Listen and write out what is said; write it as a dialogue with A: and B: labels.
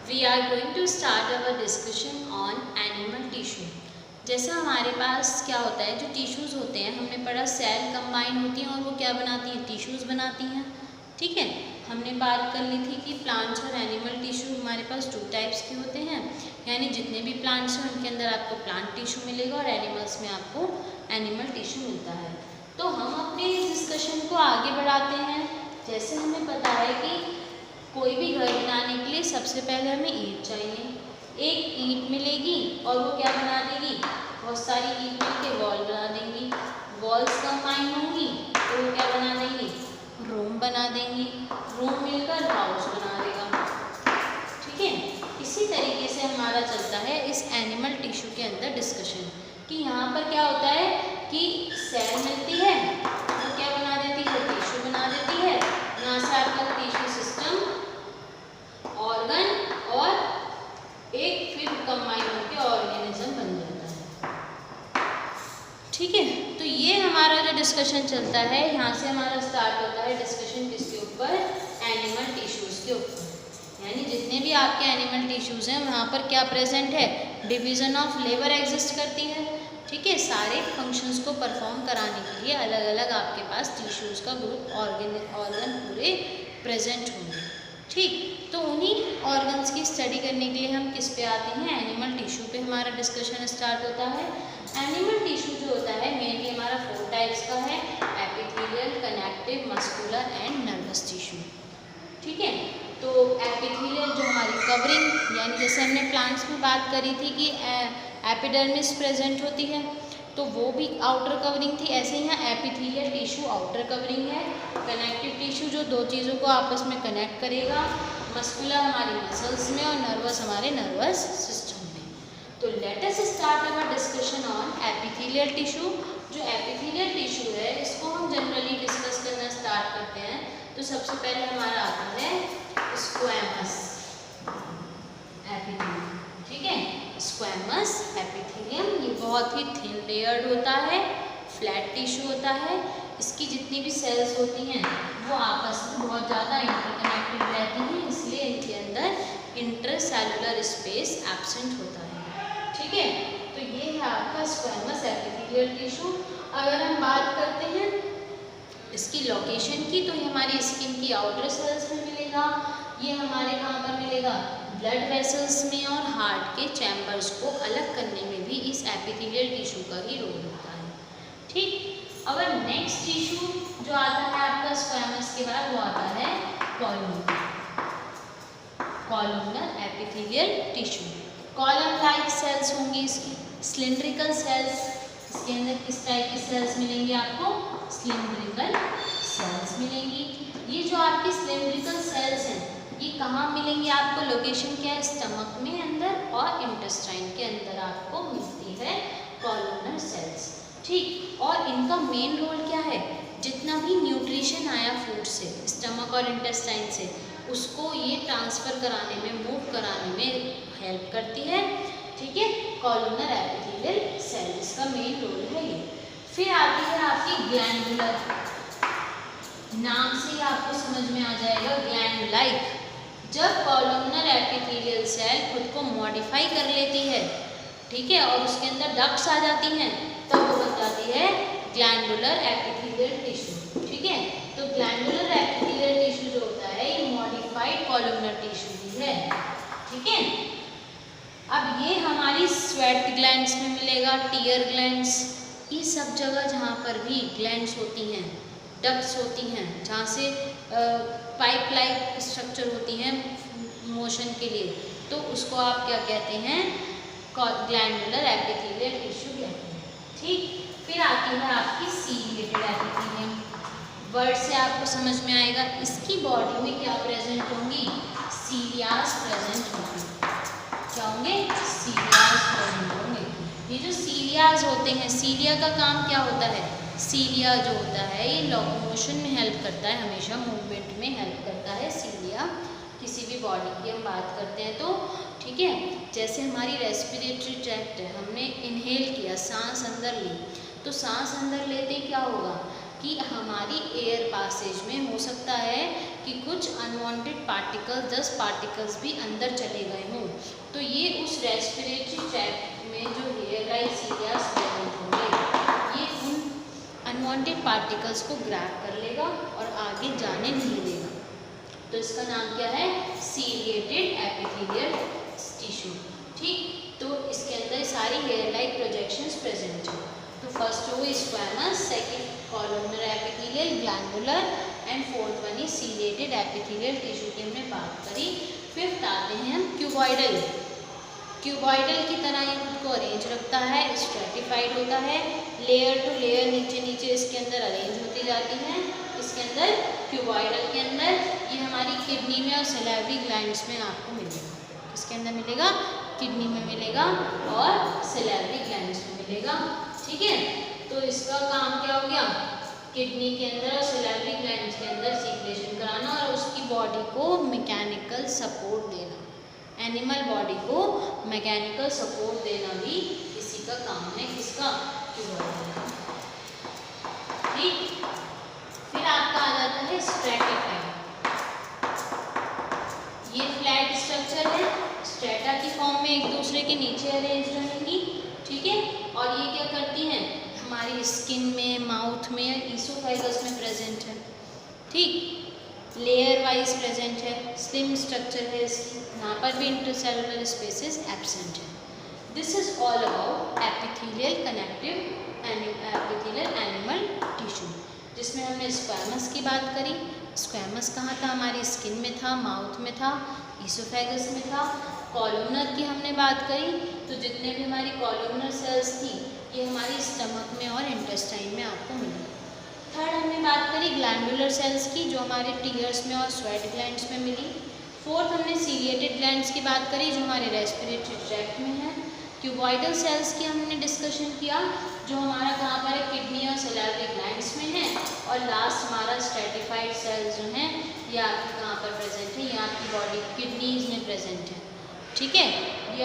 A: we are going to start our discussion on animal tissue। जैसा हमारे पास क्या होता है, जो टिश्यूज़ होते हैं हमने पढ़ा सेल कंबाइन होती हैं और वो क्या बनाती हैं, टिश्यूज़ बनाती हैं। ठीक है, हमने बात कर ली थी कि प्लांट्स और एनिमल टिश्यू हमारे पास 2 टाइप्स के होते हैं, यानी जितने भी प्लांट्स हैं उनके अंदर आपको प्लांट टिश्यू मिलेगा और एनिमल्स में आपको एनिमल टिश्यू मिलता है। तो हम अपने इस डिस्कशन को आगे बढ़ाते हैं। जैसे हमें पता है कि कोई भी घर बनाने के लिए सबसे पहले हमें ईंट चाहिए। एक ईंट मिलेगी और वो क्या बना देगी, बहुत सारी ईंट मिलके वॉल बना देंगी। वॉल्स कंबाइन होंगी तो वो क्या बना देंगी, रूम बना देंगी। रूम मिलकर हाउस बना देगा। ठीक है, इसी तरीके से हमारा चलता है इस एनिमल टिश्यू के अंदर डिस्कशन कि यहाँ पर क्या होता है कि सेल मिलती है वो क्या बना देती है, टिश्यू बना देती है। यहाँ से आपका टिश्यू सिस्टम, ऑर्गन और एक फिर कंबाइन होकर ऑर्गेनिज्म बन जाता है। ठीक है, तो ये हमारा जो डिस्कशन चलता है, यहाँ से हमारा स्टार्ट होता है डिस्कशन किसके ऊपर, एनिमल टिश्यूज़ के ऊपर। यानी जितने भी आपके एनिमल टिश्यूज़ हैं वहाँ पर क्या प्रेजेंट है, डिवीज़न ऑफ लेबर एग्जिस्ट करती है। ठीक है, सारे फंक्शंस को परफॉर्म कराने के लिए अलग अलग आपके पास टिश्यूज़ का ग्रुप ऑर्गन पूरे प्रेजेंट होंगे। ठीक, तो उन्हीं ऑर्गन्स की स्टडी करने के लिए हम किस पे आते हैं, एनिमल टिश्यू पे हमारा डिस्कशन स्टार्ट होता है। एनिमल टिश्यू जो होता है मेनली हमारा 4 टाइप्स का है, epithelial, connective, muscular and nervous tissue. ठीक है, तो एपिथेलियल जो हमारी कवरिंग, यानी जैसे हमने प्लांट्स में बात करी थी कि एपिडर्मिस प्रेजेंट होती है, तो वो भी आउटर कवरिंग थी। ऐसे ही यहाँ एपिथेलियल टिश्यू आउटर कवरिंग है। कनेक्टिव टिश्यू जो 2 चीज़ों को आपस में कनेक्ट करेगा। मस्कुलर हमारी मसल्स में और नर्वस हमारे नर्वस सिस्टम में। तो let us start our discussion on epithelial tissue. जो एपिथेलियल टिश्यू है इसको हम जनरली डिस्कस करना स्टार्ट करते हैं तो सबसे पहले हमारा आता है स्क्वैमस एपिथेलियम। ठीक है, स्क्वैमस एपिथेलियम ये बहुत ही थिन लेयर्ड होता है, फ्लैट टिश्यू होता है। इसकी जितनी भी सेल्स होती हैं वो आपस में बहुत ज़्यादा इंटरकनेक्टेड रहती हैं, इसलिए इनके अंदर इंटरसेलुलर स्पेस एब्सेंट होता है। ठीक है, तो ये है आपका स्क्वैमस एपिथेलियल टिश्यू। अगर हम बात करते हैं इसकी लोकेशन की, तो ये हमारी स्किन की आउटर सेल्स में मिलेगा। ये हमारे कहाँ पर मिलेगा, ब्लड वेसल्स में और हार्ट के चैम्बर्स को अलग करने में भी इस एपिथेलियल टिश्यू का ही रोल होता है। ठीक, अब नेक्स्ट टिश्यू जो आता है आपका स्क्वैमस के बाद वो आता है columnar epithelial tissue. Column like cells होंगी इसकी, सिलिंड्रिकल सेल्स। इसके अंदर किस टाइप की सेल्स मिलेंगी आपको, सिलिंड्रिकल सेल्स मिलेंगी। ये जो आपकी सिलिंड्रिकल सेल्स हैं ये कहाँ मिलेंगी आपको, लोकेशन क्या है, स्टमक में अंदर और इंटेस्टाइन के अंदर आपको मिलती है कॉलमनर सेल्स। ठीक, और इनका मेन रोल क्या है, जितना भी न्यूट्रिशन आया फूड से, स्टमक और इंटेस्टाइन से, उसको ये ट्रांसफ़र कराने में, मूव कराने में हेल्प करती है। ठीक है, कॉलमनर एपिथेलियल सेल इसका मेन रोल है ये। फिर आती है आपकी ग्लैंडुलर, नाम से ही आपको समझ में आ जाएगा ग्लैंड लाइक। जब कॉलमनर एपिथेलियल सेल खुद को मॉडिफाई कर लेती है, ठीक है, और उसके अंदर डक्ट्स आ जाती हैं, तब वो बन जाती है ग्लैंडुलर एपिथेलियल टिश्यू। ठीक है, तो ग्लैंडुलर एपिथेलियल टिश्यू जो होता है ये मॉडिफाइड कॉलमनर टिश्यू भी है। ठीक है, अब ये हमारी स्वेट ग्लैंड्स में मिलेगा, टीयर ग्लैंड्स, ये सब जगह जहाँ पर भी ग्लैंड्स होती हैं, डक्ट्स होती हैं, जहाँ से पाइप लाइक स्ट्रक्चर होती हैं मोशन के लिए, तो उसको आप क्या कहते हैं, ग्लैंडुलर एपिथेलियल टिश्यू कहते हैं। ठीक, फिर आती है आपकी सीलिएटेड एपिथेलियम। वर्ड से आपको समझ में आएगा, इसकी बॉडी में क्या प्रेजेंट होंगी, सीलियाज प्रेजेंट होंगी। क्या होंगे, सीलियाज प्रेजेंट होंगे। ये जो सीलियाज होते हैं, सीलिया का काम क्या होता है, सीलिया जो होता है ये लोकोमोशन में हेल्प करता है, हमेशा मूवमेंट में हेल्प करता है सीलिया, किसी भी बॉडी की हम बात करते हैं तो। ठीक है, जैसे हमारी रेस्पिरेटरी ट्रैक्ट है, हमने इनहेल किया, सांस अंदर ली, तो सांस अंदर लेते क्या होगा कि हमारी एयर पासेज में हो सकता है कि कुछ अनवांटेड पार्टिकल्स 10 पार्टिकल्स भी अंदर चले गए हों, तो ये उस रेस्पिरेटरी ट्रैक्ट में जो हेयरलाइंस एरियाज प्रेजेंट होंगे ये उन अनवांटेड पार्टिकल्स को ग्रैब कर लेगा और आगे जाने नहीं देगा। तो इसका नाम क्या है? Ciliated epithelial tissue. ठीक, तो इसके अंदर सारी हेयर लाइक प्रोजेक्शंस प्रेजेंट है। तो first row is squamous, second columnar epithelial, glandular and fourth one is ciliated epithelial tissue की हमने बात करी। फिफ्थ आते हैं हम क्यूबॉइडल। क्यूबॉइडल की तरह ये खुद को अरेंज रखता है, स्ट्रेटिफाइड होता है, लेयर टू लेयर नीचे नीचे इसके अंदर अरेंज होती जाती है। इसके अंदर क्यूबॉइडल के अंदर ये हमारी किडनी में और सैलिवरी ग्लैंड्स में आपको मिलेगा। किसके अंदर मिलेगा? किडनी में मिलेगा और सैलिवरी ग्लैंड्स में मिलेगा। ठीक है, तो इसका काम क्या हो गया? किडनी के अंदर और सैलिवरी ग्लैंड्स के अंदर सीक्रेशन कराना और उसकी बॉडी को मैकेनिकल सपोर्ट देना। एनिमल बॉडी को मैकेनिकल सपोर्ट देना भी इसी का काम है। किसका? क्यूबॉइडल का। ठीक, फिर आपका आ जाता है स्ट्रैटिफाइड। ये फ्लैट स्ट्रक्चर है, स्ट्रेटा की फॉर्म में एक दूसरे के नीचे अरेंज रहेंगी। ठीक है, और ये क्या करती हैं? हमारी स्किन में, माउथ में या ईसोफेगस में प्रेजेंट है। ठीक, लेयर वाइज प्रेजेंट है, स्लिम स्ट्रक्चर है इसकी, यहाँ पर भी इंटरसेलुलर स्पेसेस एब्सेंट है। This is all about epithelial connective epithelial animal tissue, जिसमें हमने स्क्वैमस की बात करी। स्क्वैमस कहाँ था? हमारी स्किन में था, माउथ में था, ईसोफेगस में था। कॉलमनर की हमने बात करी, तो जितने भी हमारी कॉलमनर सेल्स थी ये हमारी स्टमक में और इंटेस्टाइन में आपको मिली। थर्ड हमने बात करी ग्लैंडुलर सेल्स की, जो हमारे टीयर्स में और स्वेट ग्लैंड्स में मिली। फोर्थ हमने सीलिएटेड ग्लैंड्स की बात करी, जो हमारे रेस्पिरेटरी ट्रैक्ट में है। क्यूबॉइडल सेल्स की हमने डिस्कशन किया, जो हमारा कहाँ पर है? किडनी और सैलिवरी ग्लैंड्स में है। और लास्ट हमारा स्ट्रेटिफाइड सेल्स जो हैं ये आपकी कहाँ पर प्रेजेंट है? ये आपकी बॉडी किडनीज में प्रेजेंट है। ठीक है, ये